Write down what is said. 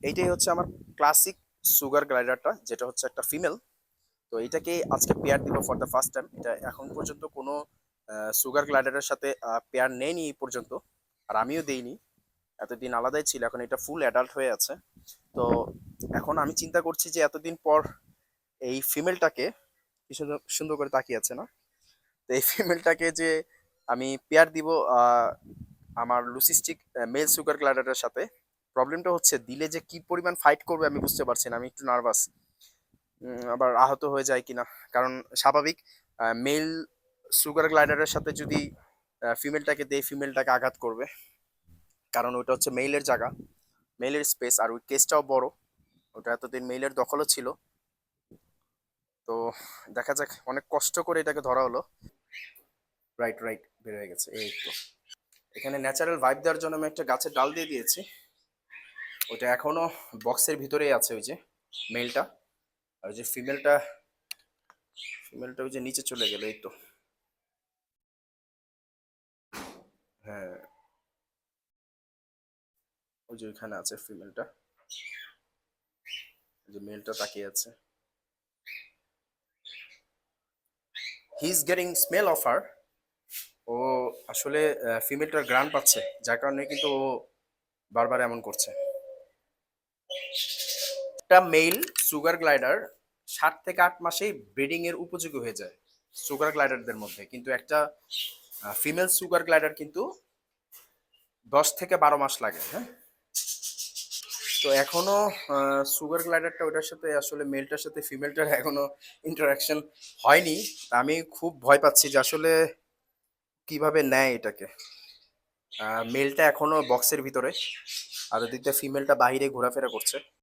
এইটাই হচ্ছে আমার ক্লাসিক সুগার গ্লাইডারটা, যেটা হচ্ছে একটা ফিমেল। তো এটাকে আজকে পেয়ার দিব ফর দ্য ফার্স্ট টাইম। এটা এখন পর্যন্ত কোনো সুগার গ্লাইডারের সাথে পেয়ার নেয়নি এই পর্যন্ত, আর আমিও দেইনি। এতদিন আলাদাই ছিল, এখন এটা ফুল অ্যাডাল্ট হয়ে আছে। তো এখন আমি চিন্তা করছি যে এতদিন পর এই ফিমেলটাকে, কি সুন্দর সুন্দর করে তাকিয়ে আছে না, তো এই ফিমেলটাকে যে আমি পেয়ার দিব আমার লুসিস্টিক মেল সুগার গ্লাইডারের সাথে। প্রবলেমটা হচ্ছে দিলে যে কি পরিমাণ ফাইট করবে আমি বুঝতে পারছি না, আমি একটু নার্ভাস। আবার আহত হয়ে যায় কিনা, কারণ স্বাভাবিক মেল সুগার গ্লাইডারের সাথে যদি ফিমেলটাকে দেয়, ফিমেলটাকে আঘাত করবে, কারণ ওটা হচ্ছে মেইলের জায়গা, মেইলের স্পেস, আর ওই কেসটাও বড়। ওটা এতদিন মেইলের দখলও ছিল। তো দেখা যাক, অনেক কষ্ট করে এটাকে ধরা হলো। রাইট রাইট, বের হয়ে গেছে এই তো। এখানে ন্যাচারাল ভাইব দেওয়ার জন্য আমি একটা গাছের ডাল দিয়ে দিয়েছি। ওটা এখনো বক্সের ভিতরেই আছে, ওই যে মেলটা। আর ওই যে ফিমেলটা, ফিমেলটা ওই যে নিচে চলে গেল, এই তো। হ্যাঁ, ওই যে ওইখানে আছে ফিমেলটা, ওই যে মেলটা তাকিয়ে আছে। He is getting smell of her. ও আসলে ফিমেলটার গ্রান পাচ্ছে, যার কারণে কিন্তু ও বারবার এমন করছে। একটা মেল সুগার গ্লাইডার 7 থেকে 8 মাসেই ব্রিডিং এর উপযোগী হয়ে যায় সুগার গ্লাইডারদের মধ্যে, কিন্তু একটা ফিমেল সুগার গ্লাইডার কিন্তু 10 থেকে 12 মাস লাগে। হ্যাঁ, তো এখনো সুগার গ্লাইডারটা ওটার সাথে, আসলে মেলটার সাথে ফিমেলটার এখনো ইন্টারাকশন হয়নি। আমি খুব ভয় পাচ্ছি যে আসলে কিভাবে নেয় এটাকে। মেলটা এখনো বক্সের ভিতরে, আর ওদিকটা ফিমেলটা বাইরে ঘোরাফেরা করছে।